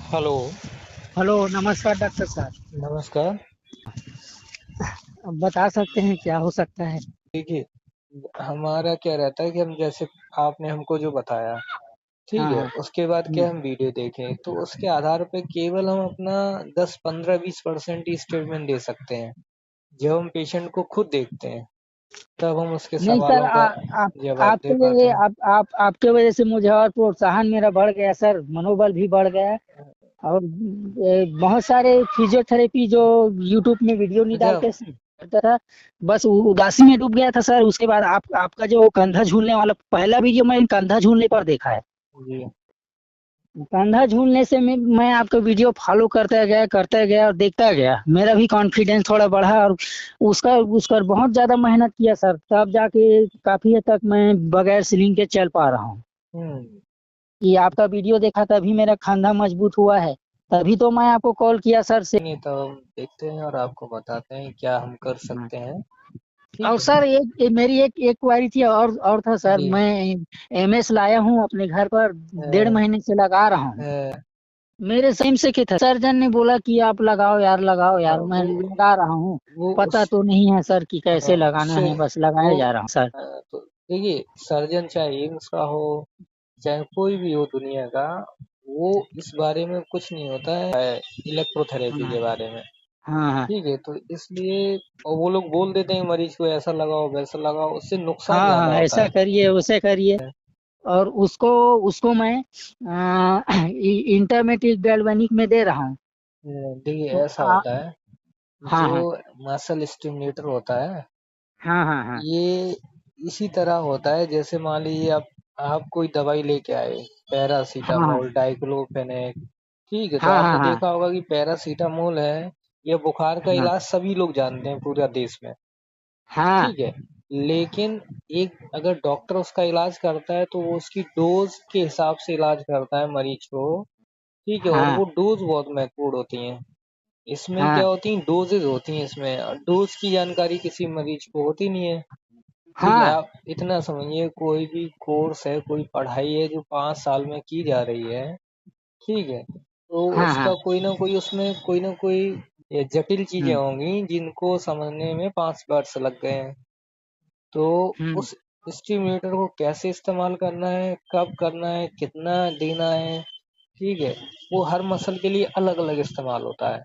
Hello. Hello, नमस्कार doctor साहब। नमस्कार। अब बता सकते हैं क्या हो सकता है? देखिए, हमारा क्या रहता है कि हम जैसे आपने हमको जो बताया, ठीक हाँ, है, हाँ। उसके बाद हुँ। क्या हम वीडियो देखें, तो उसके आधार पे केवल हम अपना 10, 15, 20% ही स्टेटमेंट दे सकते हैं। जब हम पेशेंट को खुद देखते हैं, तब हम उसके नहीं सर, सवालों का आप जवाब आपके दे पाते लिए हैं। आपके वजह से मुझे और प्रोत्साहन मेरा बढ़ गया सर, मनोबल भी बढ़ गया। और बहुत सारे फिजियोथेरेपी जो यूट्यूब में वीडियो नहीं अच्छा। डालते करता था, बस उदासी में डूब गया था सर। उसके बाद आपका जो कंधा झूलने वाला पहला वीडियो मैंने कंधा झूलने पर देखा है। जी। कंधा झूलने से मैं आपका वीडियो फॉलो करता गया और देखता गया। मेरा भी कॉन्फिडेंस थोड़ा बढ़ा और उसका उसका बहुत ज़्यादा मेहनत किया सर, तब जाके काफ़ी हद तक मैं बगैर सीलिंग के चल पा रहा हूँ। हम्म। ये आपका वीडियो देखा तभी मेरा कंधा मजबूत हुआ है। तभी तो मैं आपको कॉल किया सर से। नहीं तो हम देखते हैं और आपको बताते हैं क्या हम कर हाँ। सकते हैं। और ठीक है। सर मेरी एक क्वारी थी और था सर। जी। मैं एमएस लाया हूँ अपने घर पर, डेढ़ अ, महीने से लगा रहा हूँ। अ, मेरे सेम से के था, सर्जन ने बोला कि आप लगाओ यार, मैं वो लगा रहा हूँ। वो पता उस तो नहीं है सर कि कैसे लगाना उससे है, बस वो लगाए जा रहा हूँ सर। तो देखिए, सर्जन चाहे एम्स का हो, चाहे कोई भी हो दुनिया का, वो इस बारे में कुछ नहीं होता है इलेक्ट्रोथेरेपी हाँ, के बारे में। हाँ, हाँ। ठीक है, तो इसलिए और वो लोग बोल देते हैं मरीज को ऐसा लगाओ वैसा लगाओ, उससे नुकसान हाँ, ज्यादा हाँ, होता ऐसा है। करिए वैसे करिए। और उसको उसको मैं इंटरमीडिएट गैल्वेनिक में दे रहा हूँ। देखिए तो ऐसा होता है, हाँ, जो हाँ, मसल स्टिमुलेटर होता है, हाँ, हाँ, हाँ, ये इसी तरह होता है जैसे मान लीजिए आप कोई दवाई लेके आए, हाँ, पैरासीटामोल, डाइक्लोफेनेक। ठीक है, तो हाँ, हाँ, आपने हाँ, देखा होगा कि पैरासीटामोल है, ये बुखार का हाँ, इलाज सभी लोग जानते हैं पूरा देश में। हाँ, ठीक है, लेकिन एक अगर डॉक्टर उसका इलाज करता है तो वो उसकी डोज के हिसाब से इलाज करता है मरीज को। ठीक है, और हाँ, वो डोज बहुत महत्वपूर्ण होती हैं। इसमें क्या हाँ, होती हैं, डोजेज होती हैं इसमें, और डोज की जानकारी किसी मरीज को होती नहीं है। ठीक है, हाँ, आप इतना समझिए, कोई भी कोर्स है, कोई पढ़ाई है जो 5 साल में की जा रही है, ठीक है, तो हाँ, उसका हाँ, कोई ना कोई उसमें कोई ना कोई ये जटिल चीजें हम्म, होंगी जिनको समझने में 5 वर्ष लग गए हैं। तो हम्म, उस स्टिम्युलेटर को कैसे इस्तेमाल करना है, कब करना है, कितना देना है, ठीक है, वो हर मसल के लिए अलग अलग इस्तेमाल होता है।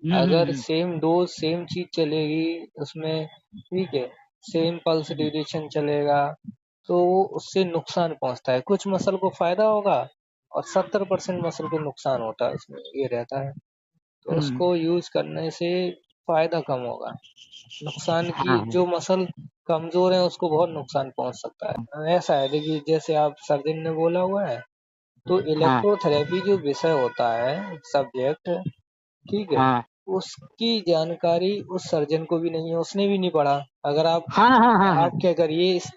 हम्म, अगर सेम डोज सेम चीज चलेगी उसमें, ठीक है, सेम पल्स ड्यूरेशन चलेगा, तो वो उससे नुकसान पहुंचता है, कुछ मसल को फायदा होगा और 70% मसल को नुकसान होता है, उसमें ये रहता है। तो हम्म, उसको यूज करने से फायदा कम होगा, नुकसान की हाँ, जो मसल कमजोर है उसको बहुत नुकसान पहुंच सकता है। ऐसा है, देखिए जैसे आप सर्जन ने बोला हुआ है, तो हाँ, इलेक्ट्रोथेरेपी जो विषय होता है, सब्जेक्ट, ठीक है, हाँ, उसकी जानकारी उस सर्जन को भी नहीं है, उसने भी नहीं पढ़ा। अगर हाँ, हाँ, हाँ, हाँ, आप क्या करिए, इस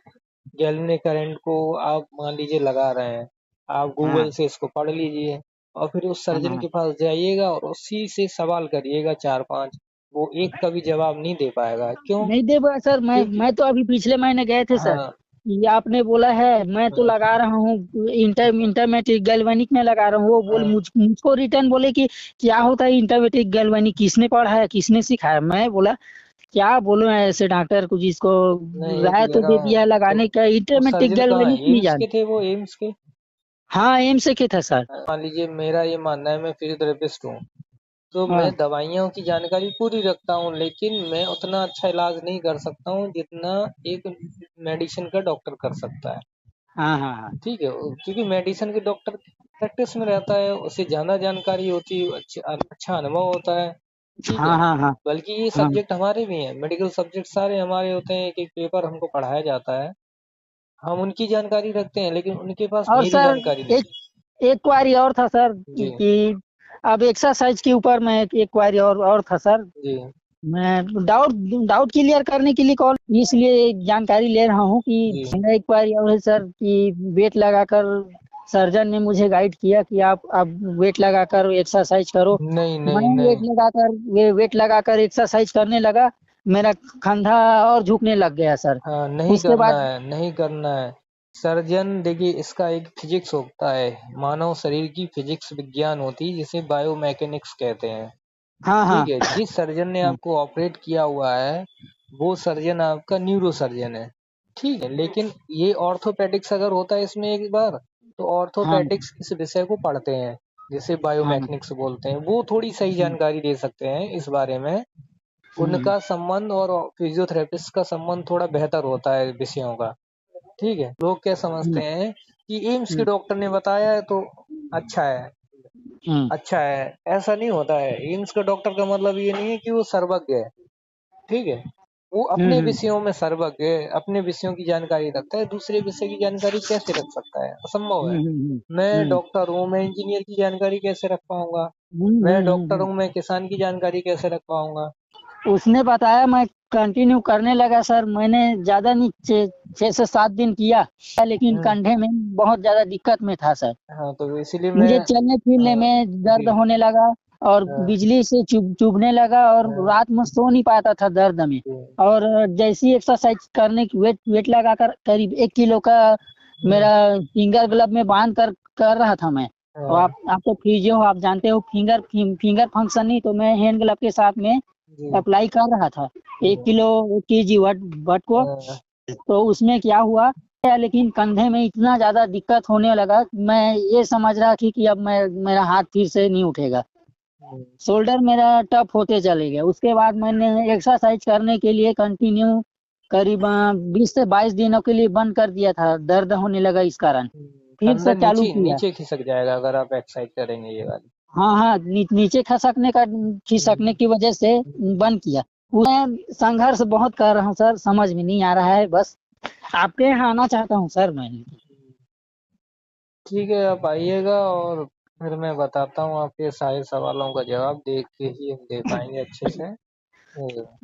गैल्वेनिक करंट को आप मान लीजिए लगा रहे हैं, आप हाँ, गूगल से इसको पढ़ लीजिए और फिर उस सर्जन हाँ। के पास जाइएगा और उसी से सवाल करिएगा 4-5। वो एक का भी जवाब नहीं दे पाएगा, क्यों? नहीं दे पाया सर। क्योंकि मैं तो अभी पिछले महीने गए थे सर। हाँ, ये आपने बोला है, मैं तो हाँ, लगा रहा हूँ। इंटरमीडिएट गैल्वेनिक में लगा रहा हूँ। वो बोले, हाँ, मुझको रिटर्न बोले कि क्या होता है इंटरमीडिएट गैल्वेनिक, किसने पढ़ा है, किसने सिखाया? मैं बोला क्या बोलूं ऐसे डॉक्टर को जिसको नहीं ये तो राय कह तो रहा दे हूँ। दिया है तो लगाने का, वो इंटरमीडिएट सर्जन कहाँ गैल्वेनिक है, नहीं एम्स जान। के थे वो, एम्स के। हाँ, एम से के था सर। मान लीजिए मेरा ये मानना है, मैं फिजियोथेरेपिस्ट हूँ, तो मैं हाँ, दवाइयों की जानकारी पूरी रखता हूँ, लेकिन मैं उतना अच्छा इलाज नहीं कर सकता हूँ जितना एक मेडिसिन का डॉक्टर कर सकता है। हाँ, हाँ, हाँ, ठीक है, क्योंकि मेडिसिन के डॉक्टर प्रैक्टिस में रहता है, उसे ज्यादा जानकारी होती है, अच्छा अनुभव होता है। ठीक हाँ, है, हाँ, हाँ, बल्कि ये हाँ, सब्जेक्ट हमारे भी हैं, मेडिकल सब्जेक्ट सारे हमारे होते हैं, एक एक पेपर हमको पढ़ाया जाता है, हम उनकी जानकारी रखते हैं, लेकिन उनके पास और मेरी सर जानकारी एक नहीं। एक क्वारी और था सर जी। कि अब एक्सरसाइज के ऊपर मैं एक क्वारी और था सर। जी। मैं डाउट डाउट क्लियर करने के लिए कॉल इसलिए जानकारी ले रहा हूँ कि जी। मेरा एक बार और है सर कि वेट लगाकर सर्जन ने मुझे गाइड किया कि आप वेट लगाकर एक्सरसाइज करो। नहीं, मैं नहीं, नहीं। वेट लगाकर एक्सरसाइज करने लगा। मेरा कंधा और झुकने लग गया सर। हाँ, नहीं उसके करना बाद है, नहीं करना है। सर्जन देखिए, इसका एक फिजिक्स होता है, मानव शरीर की फिजिक्स विज्ञान होती है जिसे बायोमैकेनिक्स कहते हैं। हाँ हाँ ठीक है, जिस सर्जन ने हाँ आपको ऑपरेट किया हुआ है वो सर्जन आपका न्यूरो सर्जन है। ठीक है, लेकिन ये ऑर्थोपेडिक्स अगर होता है इसमें एक बार, तो हाँ ऑर्थोपेडिक्स इस विषय को पढ़ते हैं जिसे हाँ बायोमैकेनिक्स बोलते हैं, वो थोड़ी सही जानकारी दे सकते हैं इस बारे में। हम्म उनका संबंध और फिजियोथेरेपिस्ट का संबंध थोड़ा बेहतर होता है विषयों का। ठीक है, लोग क्या समझते हम्म हैं कि एम्स के हम्म डॉक्टर ने बताया है तो अच्छा है, हम्म अच्छा है, ऐसा नहीं होता है। एम्स का डॉक्टर का मतलब ये नहीं है कि वो सर्वज्ञ है। ठीक है, वो अपने हम्म विषयों में सर्वज्ञ है, अपने विषयों की जानकारी रखता है, दूसरे विषय की जानकारी कैसे रख सकता है, असंभव है। मैं हम्म डॉक्टर हूँ, मैं इंजीनियर की जानकारी कैसे रख पाऊंगा? हम्म मैं हम्म डॉक्टर हूँ, मैं किसान की जानकारी कैसे रख पाऊंगा? उसने बताया, मैं कंटिन्यू करने लगा सर। मैंने ज्यादा नहीं, 6 से 7 दिन किया, लेकिन हम्म, कंधे में बहुत ज्यादा दिक्कत में था सर। हाँ तो इसीलिए मैं, मुझे चलने फिरने हाँ में दर्द जी, होने लगा, और हाँ, बिजली से चुभने लगा, और हाँ, रात में सो नहीं पाता था दर्द में। जी, और जैसी एक्सरसाइज करने की, वेट वेट लगाकर करीब 1 किलो का हम्म, मेरा फिंगर ग्लव में बांध कर कर रहा था मैं। और हाँ, आप तो फिजियो हो, आप जानते हो, फिंगर फंक्शन नहीं, तो मैं हैंड ग्लव के साथ में जी, अप्लाई कर रहा था जी, 1 किलो, 1 केजी वट को। हाँ, तो उसमें क्या हुआ, लेकिन कंधे में इतना ज्यादा दिक्कत होने लगा, मैं ये समझ रहा थी कि अब मैं, मेरा हाथ फिर से नहीं उठेगा। हम्म, शोल्डर मेरा टफ होते चले गया। उसके बाद मैंने एक्सरसाइज करने के लिए कंटिन्यू करीब 20 से 22 दिनों के लिए बंद कर दिया था, दर्द होने लगा इस कारण। फिर कंधा से चालू नीचे किया। नीचे खिसक जाएगा अगर आप एक्सरसाइज करेंगे ये वाली। हाँ हाँ, नीचे खिसकने हम्म, की वजह से हम्म, बंद किया। मैं संघर्ष बहुत कर रहा हूँ सर, समझ में नहीं आ रहा है। बस आपके यहाँ आना चाहता हूँ सर मैं। ठीक है, आप आइएगा और फिर मैं बताता हूँ, आपके सारे सवालों का जवाब देख के ही हम दे पाएंगे अच्छे से।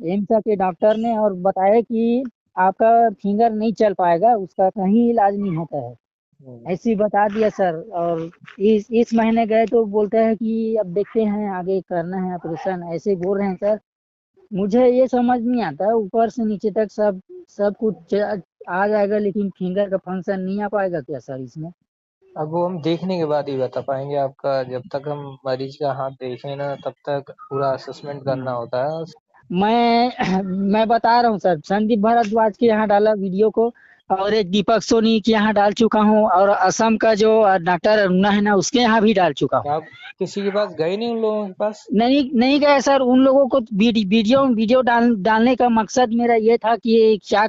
एम्स के डॉक्टर ने और बताया कि आपका फिंगर नहीं चल पाएगा, उसका कहीं इलाज नहीं होता है, हम्म, ऐसे ही बता दिया सर। और इस महीने गए तो बोलते हैं कि अब देखते हैं, आगे करना है ऑपरेशन, ऐसे बोल रहे हैं सर। मुझे ये समझ नहीं आता, ऊपर से नीचे तक सब सब कुछ आ जाएगा, लेकिन फिंगर का फंक्शन नहीं आ पाएगा क्या सर इसमें? अब वो हम देखने के बाद ही बता पाएंगे आपका, जब तक हम मरीज का हाथ देखें ना तब तक पूरा असेसमेंट करना हम्म। होता है। मैं बता रहा हूँ सर, संदीप भारद्वाज के यहाँ डाला वीडियो को, और एक दीपक सोनी के यहाँ डाल चुका हूँ, और असम का जो डॉक्टर अरुणा है ना, उसके यहाँ भी डाल चुका हूँ। आप किसी के पास गए नहीं, उन लोगों के पास? नहीं नहीं गए सर, उन लोगों को वीडियो वीडियो डालने का मकसद मेरा ये था कि ये क्या